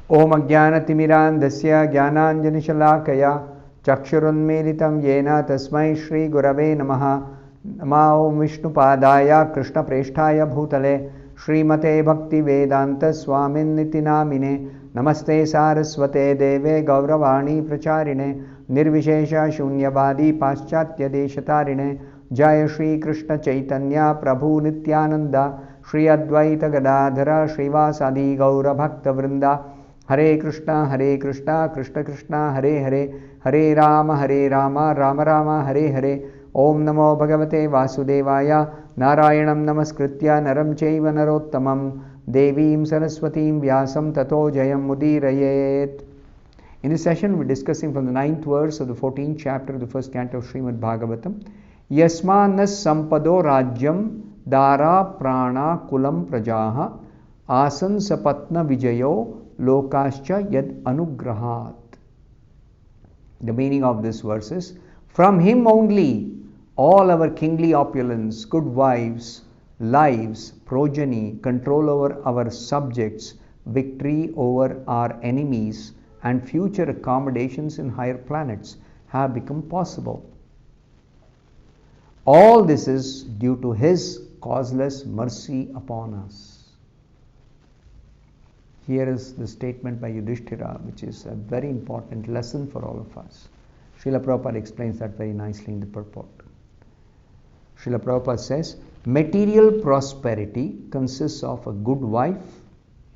Om Ajnanatimirandasya Jnananjanishalaakaya Chakshurunmilitam Yena Tasmai Shri Gurave Namaha. Namo Om Vishnupadaya Krishna Presthaya Bhutale Srimate Bhaktivedanta Swamin Niti Namine Namaste Saraswate Deve Gauravani Pracharine Nirvishesha Shunyavadi Paschatya Deshatarine Jaya Shri Krishna Chaitanya Prabhu Nityananda Shri Advaita Gadadhara Srivasadi Gaura Bhakta Vrinda Hare Krishna Krishna Krishna Hare Hare Hare Rama Rama Rama Hare Hare Om Namo Bhagavate Vasudevaya Narayanam Namaskritya Naram Chaiva Narottamam Devim Saraswatim Vyasam Tato Jayam Mudirayet. In this session, we're discussing from the 9th verse of the 14th chapter of the first canto of Srimad Bhagavatam. Yasmanas Sampado Rajyam Dara Prana Kulam Prajaha Asan Sapatna Vijayo Lokascha Yad Anugrahat. The meaning of this verse is, from him only all our kingly opulence, good wives, lives, progeny, control over our subjects, victory over our enemies, and future accommodations in higher planets have become possible. All this is due to his causeless mercy upon us. Here is the statement by Yudhishthira, which is a very important lesson for all of us. Srila Prabhupada explains that very nicely in the purport. Srila Prabhupada says, material prosperity consists of a good wife,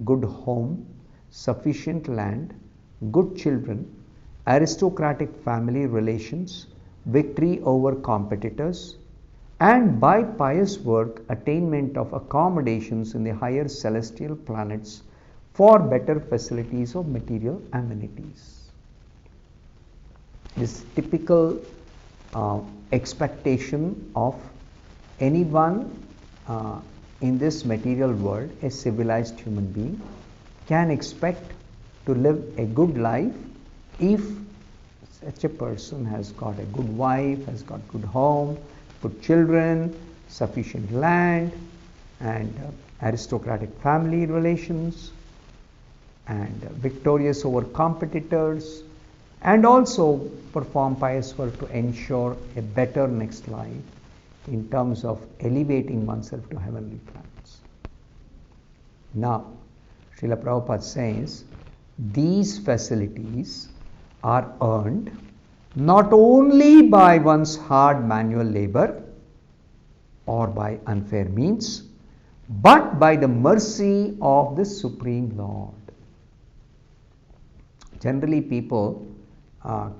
good home, sufficient land, good children, aristocratic family relations, victory over competitors, and by pious work, attainment of accommodations in the higher celestial planets for better facilities of material amenities. This typical expectation of anyone in this material world, a civilized human being, can expect to live a good life if such a person has got a good wife, has got good home, good children, sufficient land, and aristocratic family relations, and victorious over competitors, and also perform pious work to ensure a better next life in terms of elevating oneself to heavenly planets. Now, Srila Prabhupada says, these facilities are earned not only by one's hard manual labor or by unfair means, but by the mercy of the Supreme Lord. Generally, people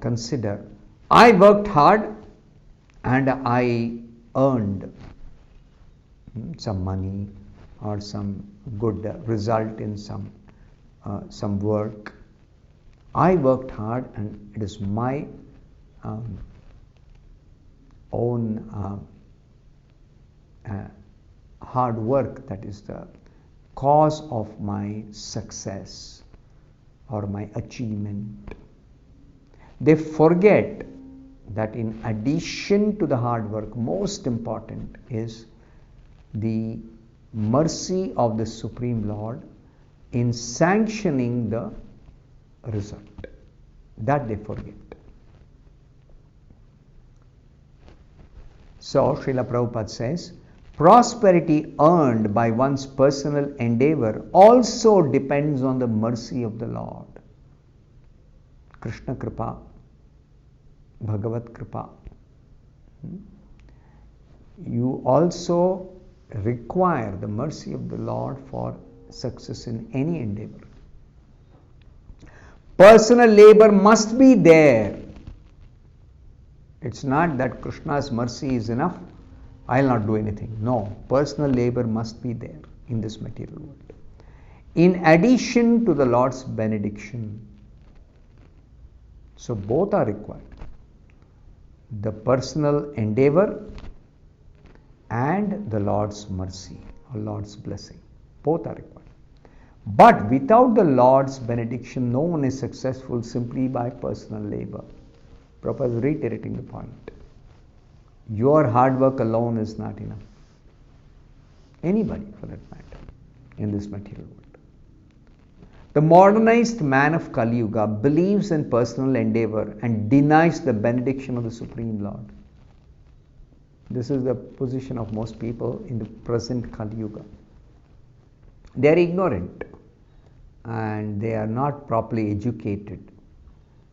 consider, I worked hard and I earned some money or some good result in some work. I worked hard and it is my own hard work that is the cause of my success or my achievement. They forget that in addition to the hard work, most important is the mercy of the Supreme Lord in sanctioning the result. That they forget. So, Srila Prabhupada says, prosperity earned by one's personal endeavor also depends on the mercy of the Lord. Krishna Kripa, Bhagavat Kripa. You also require the mercy of the Lord for success in any endeavor. Personal labor must be there. It's not that Krishna's mercy is enough, I'll not do anything. No, personal labor must be there in this material world. In addition to the Lord's benediction. So both are required. The personal endeavor and the Lord's mercy or Lord's blessing. Both are required. But without the Lord's benediction, no one is successful simply by personal labor. Prabhupada is reiterating the point. Your hard work alone is not enough. Anybody for that matter in this material world. The modernized man of Kali Yuga believes in personal endeavor and denies the benediction of the Supreme Lord. This is the position of most people in the present Kali Yuga. They are ignorant and they are not properly educated,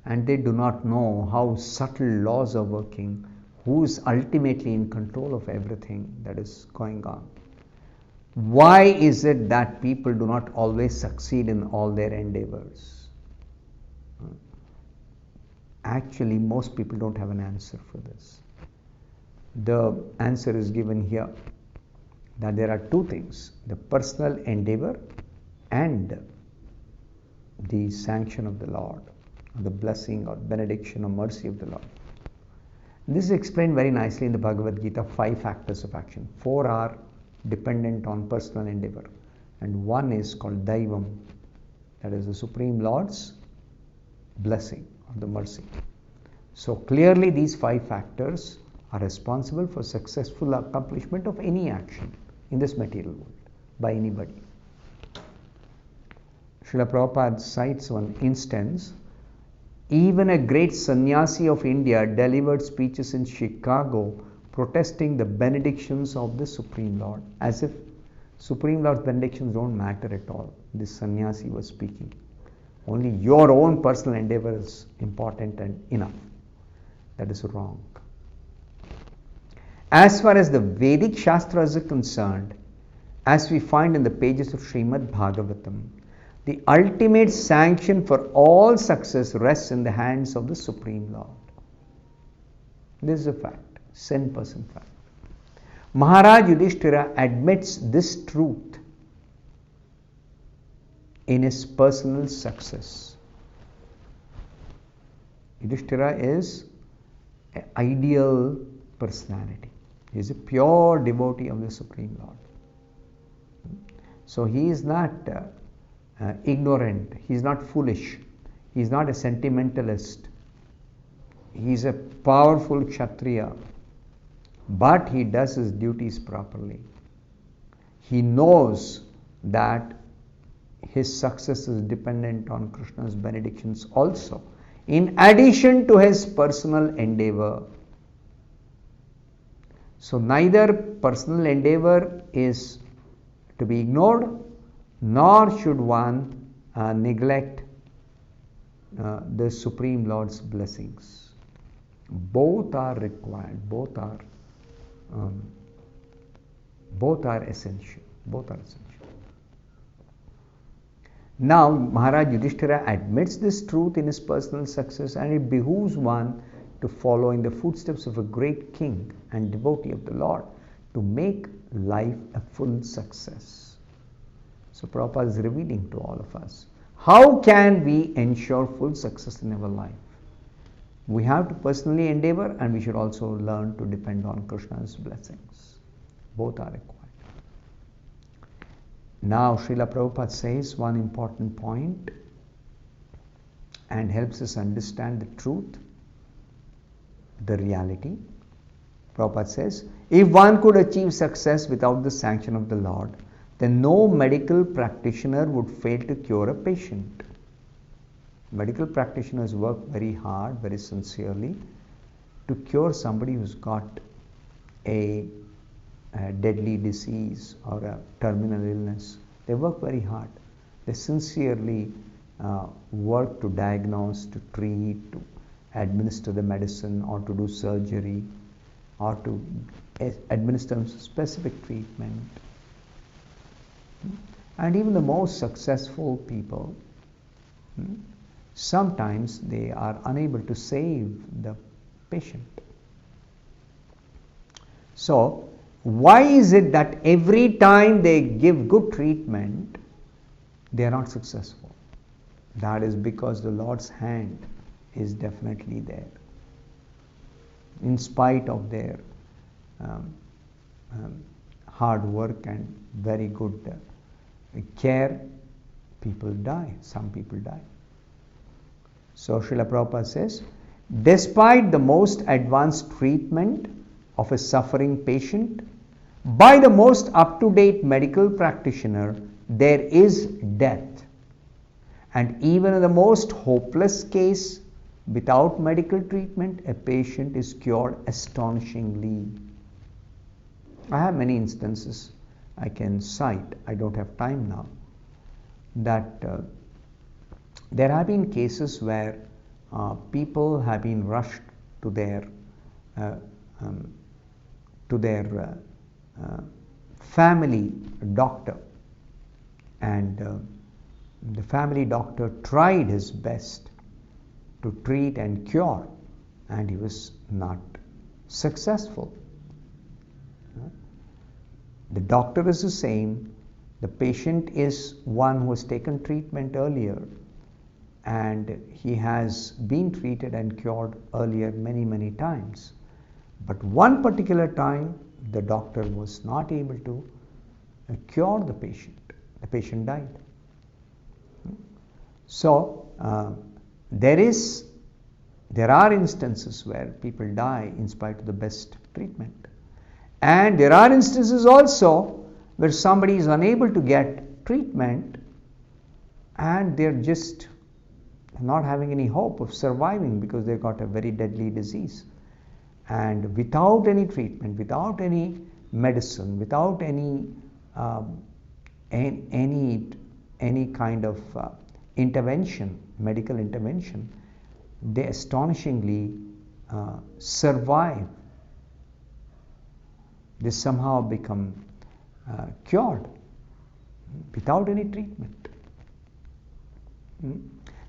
and they do not know how subtle laws are working, who is ultimately in control of everything that is going on. Why is it that people do not always succeed in all their endeavors? Actually, most people don't have an answer for this. The answer is given here, that there are two things: the personal endeavor and the sanction of the Lord, or the blessing or benediction or mercy of the Lord. This is explained very nicely in the Bhagavad Gita, 5 factors of action. 4 are dependent on personal endeavor, and 1 is called Daivam, that is the Supreme Lord's blessing or the mercy. So clearly these 5 factors are responsible for successful accomplishment of any action in this material world by anybody. Srila Prabhupada cites one instance. Even a great sannyasi of India delivered speeches in Chicago protesting the benedictions of the Supreme Lord, as if Supreme Lord's benedictions don't matter at all. This sannyasi was speaking. Only your own personal endeavor is important and enough. That is wrong. As far as the Vedic Shastras are concerned, as we find in the pages of Srimad Bhagavatam, the ultimate sanction for all success rests in the hands of the Supreme Lord. This is a fact, 100% fact. Maharaj Yudhishthira admits this truth in his personal success. Yudhishthira is an ideal personality. He is a pure devotee of the Supreme Lord. So he is not ignorant, he is not foolish, he is not a sentimentalist. He is a powerful Kshatriya, but he does his duties properly. He knows that his success is dependent on Krishna's benedictions also, in addition to his personal endeavor. So neither personal endeavor is to be ignored, nor should one neglect the Supreme Lord's blessings. Both are required, both are essential. Both are essential. Now, Maharaj Yudhishthira admits this truth in his personal success, and it behooves one to follow in the footsteps of a great king and devotee of the Lord to make life a full success. So Prabhupada is revealing to all of us, how can we ensure full success in our life? We have to personally endeavor, and we should also learn to depend on Krishna's blessings. Both are required. Now Srila Prabhupada says one important point and helps us understand the truth, the reality. Prabhupada says, if one could achieve success without the sanction of the Lord, then no medical practitioner would fail to cure a patient. Medical practitioners work very hard, very sincerely to cure somebody who's got a deadly disease or a terminal illness. They work very hard. They sincerely work to diagnose, to treat, to administer the medicine, or to do surgery, or to administer specific treatment. And even the most successful people, sometimes they are unable to save the patient. So, why is it that every time they give good treatment, they are not successful? That is because the Lord's hand is definitely there. In spite of their hard work and very good care, people die. Some people die. So Srila Prabhupada says, despite the most advanced treatment of a suffering patient by the most up-to-date medical practitioner, there is death. And even in the most hopeless case, without medical treatment, a patient is cured astonishingly. I have many instances I can cite, I don't have time now, that there have been cases where people have been rushed to their family doctor, and the family doctor tried his best to treat and cure, and he was not successful. The doctor is the same, the patient is one who has taken treatment earlier, and he has been treated and cured earlier many times. But one particular time, the doctor was not able to cure the patient. The patient died. So, there are instances where people die in spite of the best treatment. And there are instances also where somebody is unable to get treatment and they're just not having any hope of surviving because they've got a very deadly disease. And without any treatment, without any medicine, without any kind of intervention, medical intervention, they astonishingly survive. They somehow become cured without any treatment.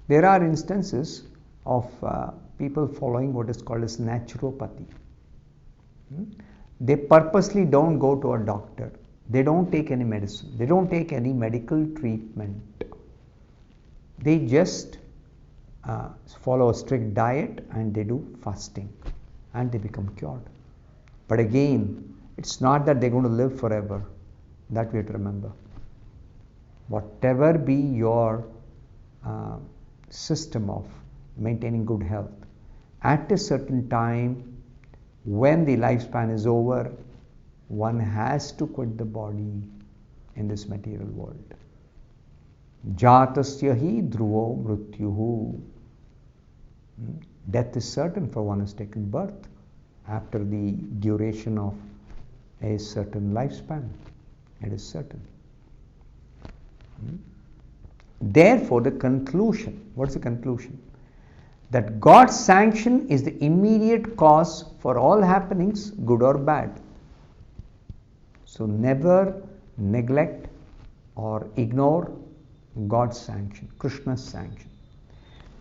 There are instances of people following what is called as naturopathy. They purposely don't go to a doctor. They don't take any medicine. They don't take any medical treatment. They just follow a strict diet and they do fasting and they become cured. But again, it's not that they're going to live forever. That we have to remember. Whatever be your system of maintaining good health, at a certain time, when the lifespan is over, one has to quit the body in this material world. Jatasya hi dhruvo mrityuhu. Death is certain for one who has taken birth after the duration of a certain lifespan. It is certain. Therefore, the conclusion, what's the conclusion? That God's sanction is the immediate cause for all happenings, good or bad. So never neglect or ignore God's sanction, Krishna's sanction.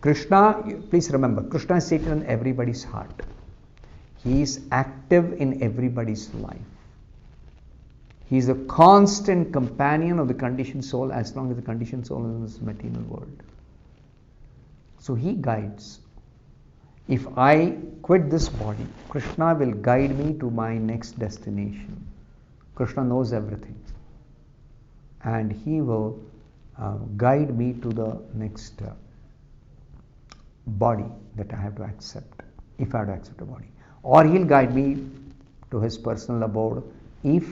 Krishna, please remember, Krishna is seated in everybody's heart. He is active in everybody's life. He is a constant companion of the conditioned soul as long as the conditioned soul is in this material world. So he guides. If I quit this body, Krishna will guide me to my next destination. Krishna knows everything. And he will guide me to the next body that I have to accept, if I have to accept a body. Or he'll guide me to his personal abode if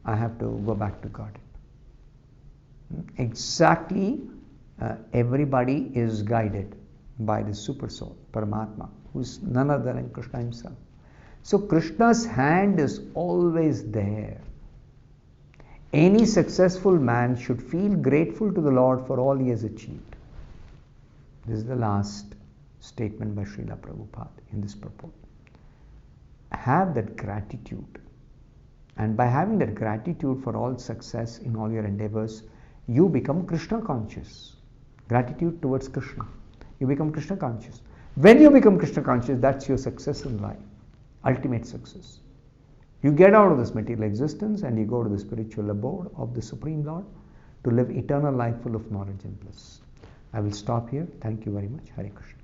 I have to go back to God. Exactly, everybody is guided by the super soul, Paramatma, who is none other than Krishna himself. So Krishna's hand is always there. Any successful man should feel grateful to the Lord for all he has achieved. This is the last statement by Srila Prabhupada in this purport. Have that gratitude. And by having that gratitude for all success in all your endeavors, you become Krishna conscious. Gratitude towards Krishna. You become Krishna conscious. When you become Krishna conscious, that's your success in life. Ultimate success. You get out of this material existence and you go to the spiritual abode of the Supreme Lord to live eternal life full of knowledge and bliss. I will stop here. Thank you very much. Hare Krishna.